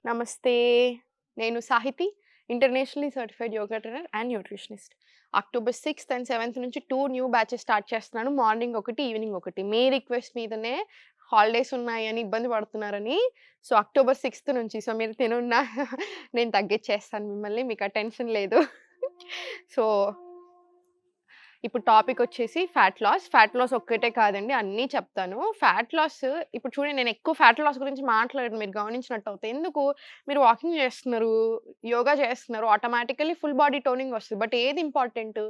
నమస్తే. నేను Sahiti, internationally certified yoga trainer and nutritionist. October 6th and 7th నుంచి 2 న్యూ బ్యాచెస్ స్టార్ట్ చేస్తున్నాను. మార్నింగ్ ఒకటి, ఈవినింగ్ ఒకటి. మీ రిక్వెస్ట్ మీదనే హాలిడేస్ ఉన్నాయని ఇబ్బంది పడుతున్నారని. సో, అక్టోబర్ 6th నుంచి మీరు తినున్నా నేను తగ్గిచ్చేస్తాను మిమ్మల్ని. మీకు ఆ టెన్షన్ లేదు. సో ఇప్పుడు టాపిక్ వచ్చేసి ఫ్యాట్ లాస్. ఫ్యాట్ లాస్ ఒక్కటే కాదండి, అన్నీ చెప్తాను. ఫ్యాట్ లాస్ ఇప్పుడు చూడండి, నేను ఎక్కువ ఫ్యాట్ లాస్ గురించి మాట్లాడను, మీరు గమనించినట్టయితే. ఎందుకు? మీరు వాకింగ్ చేస్తున్నారు, యోగా చేస్తున్నారు, ఆటోమేటికల్లీ ఫుల్ బాడీ టోనింగ్ వస్తది. బట్ ఏది important?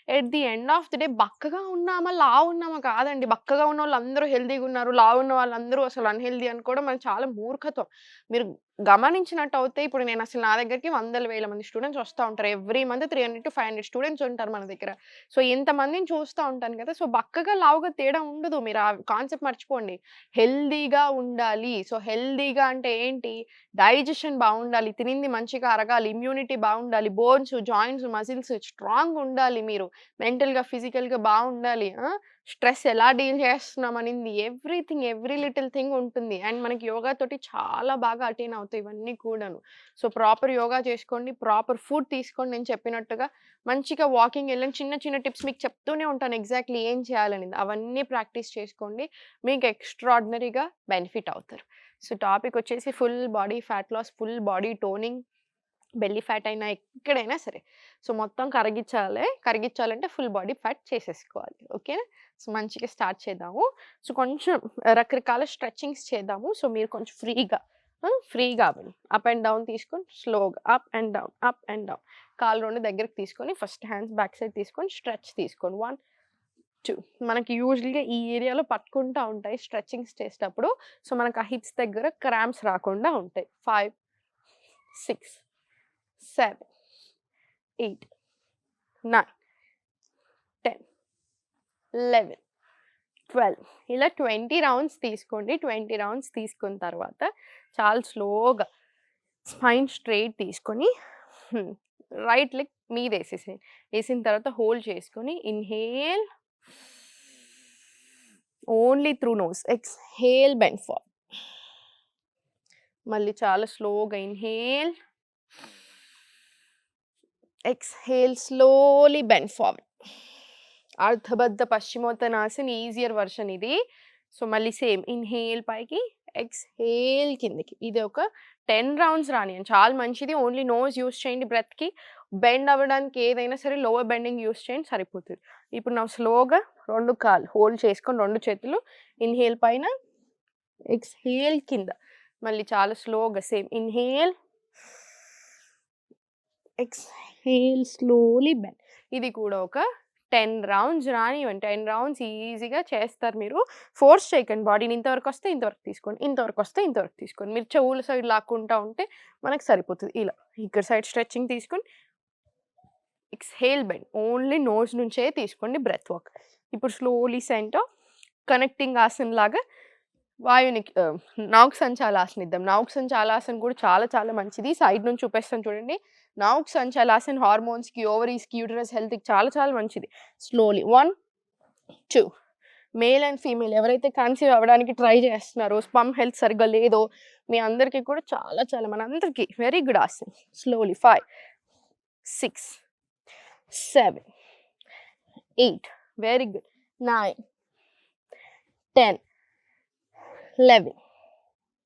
At the end of the day బక్కగా ఉన్నామా, లావు ఉన్నామా కాదండి. బక్కగా ఉన్నోళ్ళందరూ హెల్తీగా ఉన్నారు, లావు ఉన్న వాళ్ళందరూ అసలు అన్‌హెల్తీ అనుకోవడం అది చాలా మూర్ఖత్వం. మీరు గమనించినట్టయితే ఇప్పుడు నేను అసలు నా దగ్గరికి వందల వేల మంది స్టూడెంట్స్ వస్తా ఉంటారు. ఎవ్రీ మంత్ 300-500 స్టూడెంట్స్ ఉంటారు మన దగ్గర. సో, ఇంతమందిని చూస్తా ఉంటాను కదా! సో, బక్కగా, లావుగా తేడా ఉండదు. మీరు ఆ కాన్సెప్ట్ మర్చిపోండి. హెల్తీగా ఉండాలి. సో, హెల్తీగా అంటే ఏంటి? డైజెషన్ బావుండాలి, తినింది మంచిగా అరగాలి, ఇమ్యూనిటీ బావుండాలి, బోన్స్, జాయింట్స్, మజిల్స్ స్ట్రాంగ్‌గా ఉండాలి మీరు. మెంటల్‌గా, ఫిజికల్‌గా బావుండాలి. స్ట్రెస్ ఎలా డీల్ చేస్తున్నామనింది ఎవ్రీథింగ్, ఎవ్రీ లిటిల్ థింగ్ ఉంటుంది. అండ్ మనకి యోగా తోటి చాలా బాగా అటైన్ అవుతాయి ఇవన్నీ కూడాను. సో, ప్రాపర్ యోగా చేసుకోండి, ప్రాపర్ ఫుడ్ తీసుకోండి నేను చెప్పినట్టుగా. మంచిగా వాకింగ్ ఎళ్ళండి. చిన్న చిన్న టిప్స్ మీకు చెప్తూనే ఉంటాను ఎగ్జాక్ట్‌లీ ఏం చేయాలనేది. అవన్నీ ప్రాక్టీస్ చేసుకోండి. మీకు ఎక్స్‌ట్రార్డినరీగా బెనిఫిట్ అవుతారు. సో, టాపిక్ వచ్చేసి full body fat loss, full body toning, belly fat అయినా ఎక్కడైనా సరే. సో, మొత్తం కరిగిచ్చాలి. కరిగిచ్చాలంటే ఫుల్ బాడీ ఫ్యాట్ చేసేసుకోవాలి. ఓకేనా? సో, మంచిగా స్టార్ట్ చేద్దాము. సో, కొంచెం రకరకాల స్ట్రెచింగ్స్ చేద్దాము. సో, మీరు కొంచెం ఫ్రీగా అవ్వండి. అప్ అండ్ డౌన్ తీసుకొని స్లోగా up and down, up and down. కాళ్ళు 2 దగ్గరికి తీసుకొని ఫస్ట్ హ్యాండ్స్ బ్యాక్ సైడ్ తీసుకొని స్ట్రెచ్ తీసుకోండి. 1, 2. మనకి యూజువల్‌గా ఈ ఏరియాలో పట్టుకుంటా ఉంటాయి స్ట్రెచింగ్స్ చేసేటప్పుడు. సో, మనకు ఆ హిప్స్ దగ్గర క్రాంప్స్ రాకుండా ఉంటాయి. 5, 6, 7, 8, 9, 10, 11, 12 ఇలా 20 రౌండ్స్ తీసుకోండి. 20 రౌండ్స్ తీసుకున్న తర్వాత చాలా స్లోగా స్పైన్ స్ట్రెయిట్ తీసుకొని రైట్ లెగ్ మీదేసేసేయండి. ఏసిన తర్వాత హోల్డ్ చేసుకొని inhale only through nose. Exhale bend forward. మళ్ళీ చాలా స్లోగా inhale, exhale slowly bend forward. Ardha Baddha Paschimottanasan easier version ఇది. సో, మళ్ళీ సేమ్ ఇన్‌హేల్ పైకి, ఎక్స్‌హేల్ కిందకి. ఇది ఒక 10 రౌండ్స్ రానియండి. చాలా మంచిది. ఓన్లీ నోస్ యూజ్ చేయండి బ్రెత్‌కి. బెండ్ అవ్వడానికి ఏదైనా సరే లోవర్ బెండింగ్ యూజ్ చేయండి సరిపోతది. ఇప్పుడు నా స్లోగా 2 కాళ్ళు హోల్డ్ చేసుకొని 2 చేతులు ఇన్‌హేల్ పైన, ఎక్స్‌హేల్ కింద. మళ్ళీ చాలా స్లోగా same inhale, exhale slowly bend. ఇది కూడా ఒక 10 రౌండ్స్ రానివ్వండి. 10 రౌండ్స్ ఈజీగా చేస్తారు మీరు. ఫోర్స్ చేయకండి బాడీని. ఇంతవరకొస్తే ఇంతవరకు తీసుకోండి, ఇంతవరకొస్తే ఇంతవరకు తీసుకోండి. మీరు చెవుల సైడ్ లాక్కుంటా ఉంటే మనకు సరిపోతది. ఇలా ఇక్కడ సైడ్ స్ట్రెచింగ్ తీసుకొని ఎక్స్‌హేల్ బెండ్. ఓన్లీ నోస్ నుంచే తీసుకోండి బ్రెత్ వాక్. ఇప్పుడు స్లోలీ సెంటర్ కనెక్టింగ్ ఆసన్ లాగా వాయువునికి నాక్ సంచాలాసన ఇద్దాం. నాక్ సంచాలాసన కూడా చాలా చాలా మంచిది. సైడ్ నుంచి చూపిస్తాను చూడండి. నాక్ సంచాలాసన హార్మోన్స్‌కి, ఓవరీస్‌కి, యూటరస్ హెల్త్‌కి చాలా చాలా మంచిది. స్లోలీ 1, 2. మేల్ అండ్ ఫీమేల్ ఎవరైతే కన్సీవ్ అవ్వడానికి ట్రై చేస్తున్నారో, స్పర్మ్ హెల్త్ సరిగ్గా లేదో మీ అందరికీ కూడా చాలా చాలా మనందరికీ very good asan. Slowly 5, 6, 7, 8. Very good. 9, 10, 11,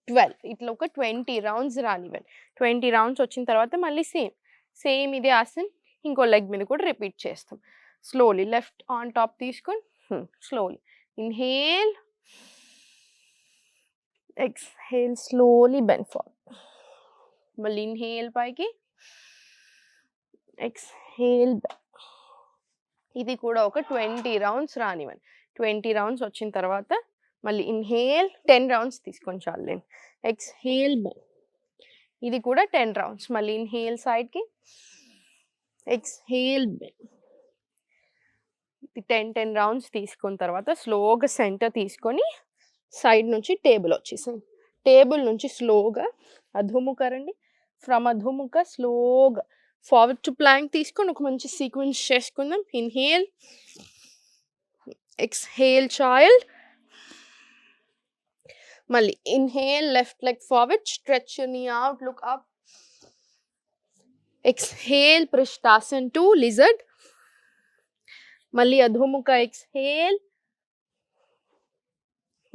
12. ఇట్లా ఒక 20 రౌండ్స్ రానివ్వండి. 20 రౌండ్స్ వచ్చిన తర్వాత మళ్ళీ సేమ్ ఇదే ఆసన్ ఇంకో లెగ్ మీద కూడా రిపీట్ చేస్తాం. స్లోలీ లెఫ్ట్ ఆన్ టాప్ తీసుకొని slowly inhale, exhale slowly bend forward. మళ్ళీ ఇన్‌హేల్ పైకి, ఎక్స్‌హేల్ బ్యాక్. ఇది కూడా ఒక 20 రౌండ్స్ రానివ్వండి. 20 రౌండ్స్ వచ్చిన తర్వాత మళ్ళీ ఇన్‌హేల్ 10 రౌండ్స్ తీసుకొని చాలులేండి. Exhale bend. ఇది కూడా 10 రౌండ్స్. మళ్ళీ ఇన్‌హేల్ సైడ్‌కి, ఎక్స్‌హేల్ బెండ్. 10 రౌండ్స్ తీసుకున్న తర్వాత స్లోగా సెంటర్ తీసుకొని సైడ్ నుంచి టేబుల్ వచ్చేసేయండి. టేబుల్ నుంచి స్లోగా అధోముఖ రండి. ఫ్రమ్ అధోముఖ స్లోగా ఫార్వర్డ్ టు ప్లాంక్ తీసుకొని ఒక మంచి సీక్వెన్స్ చేసుకుందాం. ఇన్‌హేల్, ఎక్స్‌హేల్ చైల్డ్, మళ్ళీ inhale, left leg forward, stretch your knee out, look up. Exhale, Prishtasana to lizard. మళ్ళీ అధోముఖ ఎక్స్హేల్.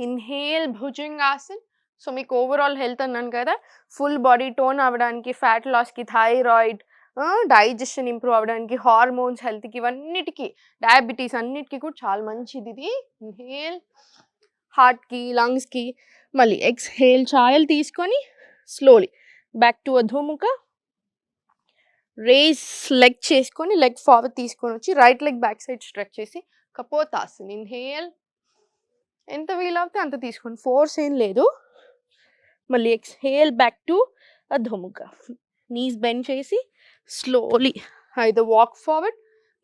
ఇన్హేల్ భుజంగాసన్. సో మీకు ఓవరాల్ హెల్త్ అన్నాను కదా, ఫుల్ బాడీ టోన్ అవ్వడానికి, ఫ్యాట్ లాస్కి, థైరాయిడ్, డైజెషన్ ఇంప్రూవ్ అవ్వడానికి, హార్మోన్స్ హెల్త్కి, ఇవన్నిటికీ, డయాబెటీస్ అన్నిటికీ కూడా చాలా మంచిది ఇది. ఇన్హేల్ హార్ట్కి, లంగ్స్కి. మళ్ళీ ఎక్స్హేల్ ఛాయల్ తీసుకొని slowly back to Adhomukha. Raise leg చేసుకొని లెగ్ ఫార్వర్డ్ తీసుకొని వచ్చి right leg back side stretch చేసి కపోతాసన్. ఇన్హేల్ ఎంత వీలవుతే అంత తీసుకోండి, ఫోర్స్ ఏం లేదు. మళ్ళీ exhale back to Adhomukha. Knees bend చేసి స్లోలీ ఐదర్ వాక్ ఫార్వర్డ్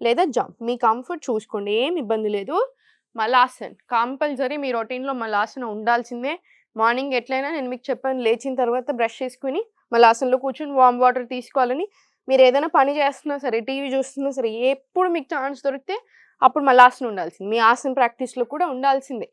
లేదా జంప్, మీ కంఫర్ట్ చూసుకోండి, ఏం ఇబ్బంది లేదు. మలాసన్ కంపల్సరీ మీ రొటీన్లో మలాసన ఉండాల్సిందే. మార్నింగ్ ఎట్లయినా నేను మీకు చెప్పాను, లేచిన తర్వాత బ్రష్ చేసుకుని మలాసనలో కూర్చొని వామ్ వాటర్ తీసుకోవాలని. మీరు ఏదైనా పని చేస్తున్నా సరే, టీవీ చూస్తున్నా సరే, ఎప్పుడు మీకు ఛాన్స్ దొరికితే అప్పుడు మలాసన ఉండాల్సింది. మీ ఆసన ప్రాక్టీస్లో కూడా ఉండాల్సిందే.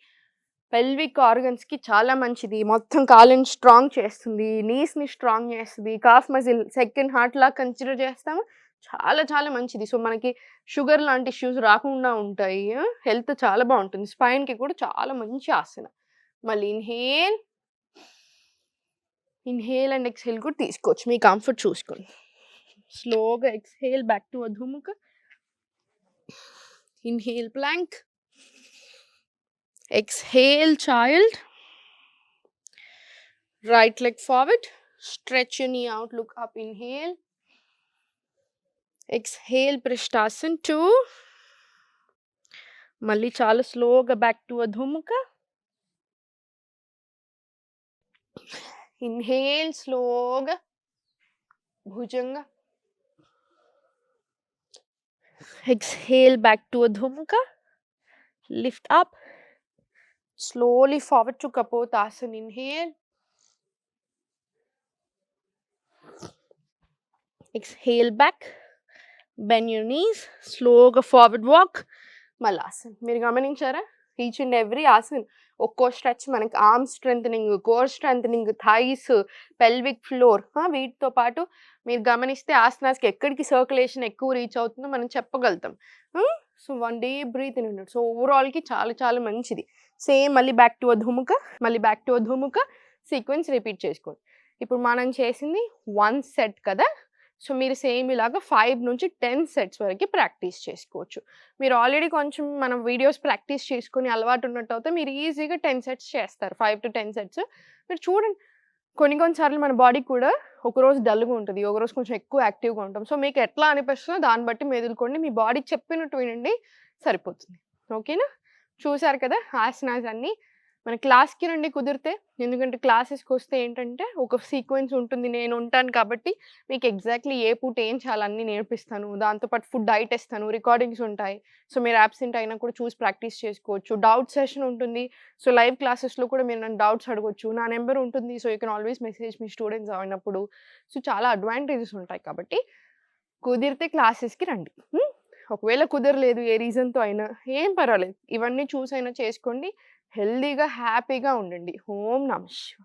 పెల్విక్ ఆర్గన్స్కి చాలా మంచిది, మొత్తం కాళ్ళని స్ట్రాంగ్ చేస్తుంది, నీస్ని స్ట్రాంగ్ చేస్తుంది, కాఫ్ మజిల్ సెకండ్ హార్ట్ లా కన్సిడర్ చేస్తాము, చాలా చాలా మంచిది. సో మనకి షుగర్ లాంటి ఇష్యూస్ రాకుండా ఉంటాయి, హెల్త్ చాలా బాగుంటుంది. స్పైన్కి కూడా చాలా మంచి ఆసన. మళ్ళీ ఇన్హేల్, ఇన్హేల్ అండ్ ఎక్స్హేల్ కూడా తీసుకోవచ్చు, మీ కంఫర్ట్ చూసుకోండి. స్లోగా exhale back to Adhomukha. Inhale plank. Exhale child. Right leg forward. Stretch your knee out, look up, inhale. Exhale Prishtasana 2. Malli chala sloga back to Adhomukha. Inhale sloga Bhujanga. Exhale back to Adhomukha. Lift up. Slowly forward to Kapotasana. Inhale. Exhale back. Bend your knees. Slow forward walk. Malasana. మీరు గమనించారా, each and every ఆసన్ ఒక్కో stretch మనకి arm strengthening, core strengthening, thighs, pelvic floor, వీటితో పాటు మీరు గమనిస్తే ఆసనాస్కి ఎక్కడికి circulation ఎక్కువ రీచ్ అవుతుందో మనం చెప్పగలుగుతాం. So one day breathe in ఉన్నట్టు. సో ఓవరాల్కి చాలా చాలా మంచిది. సేమ్ మళ్ళీ బ్యాక్ టు అధోముఖ, మళ్ళీ బ్యాక్ టు అధోముఖ సీక్వెన్స్ రిపీట్ చేసుకోండి. ఇప్పుడు మనం చేసింది 1 సెట్ కదా, సో మీరు సేమ్ ఇలాగా 5 నుంచి 10 సెట్స్ వరకు ప్రాక్టీస్ చేసుకోవచ్చు. మీరు ఆల్రెడీ కొంచెం మనం వీడియోస్ ప్రాక్టీస్ చేసుకుని అలవాటు ఉన్నట్టు అయితే మీరు ఈజీగా 10 సెట్స్ చేస్తారు. 5 to 10 సెట్స్ మీరు చూడండి. కొన్నిసార్లు మన బాడీ కూడా ఒకరోజు డల్గా ఉంటుంది, ఒకరోజు కొంచెం ఎక్కువ యాక్టివ్గా ఉంటాం. సో మీకు ఎట్లా అనిపిస్తుందో దాన్ని బట్టి మెదులుకోండి, మీ బాడీ చెప్పినట్టు వినండి, సరిపోతుంది. ఓకేనా? చూసారు కదా ఆసనాస్ అన్నీ. మన క్లాస్కి రండి కుదిరితే, ఎందుకంటే క్లాసెస్కి వస్తే ఏంటంటే ఒక సీక్వెన్స్ ఉంటుంది, నేను ఉంటాను కాబట్టి మీకు ఎగ్జాక్ట్లీ ఏ పూట ఏం చేయాలన్నీ నేర్పిస్తాను. దాంతోపాటు ఫుడ్ డైట్ ఇస్తాను, రికార్డింగ్స్ ఉంటాయి. సో మీరు యాబ్సెంట్ అయినా కూడా చూసి ప్రాక్టీస్ చేసుకోవచ్చు. డౌట్ సెషన్ ఉంటుంది. సో లైవ్ క్లాసెస్లో కూడా మీరు నన్ను డౌట్స్ అడగొచ్చు. నా నెంబర్ ఉంటుంది. So you can always message me students అయినప్పుడు. సో చాలా అడ్వాంటేజెస్ ఉంటాయి కాబట్టి కుదిరితే క్లాసెస్కి రండి. ఒకవేళ కుదరలేదు ఏ రీజన్తో అయినా ఏం పర్వాలేదు, ఇవన్నీ చూసైనా చేసుకోండి. హెల్దీగా హ్యాపీగా ఉండండి. ఓం నమః శివాయ.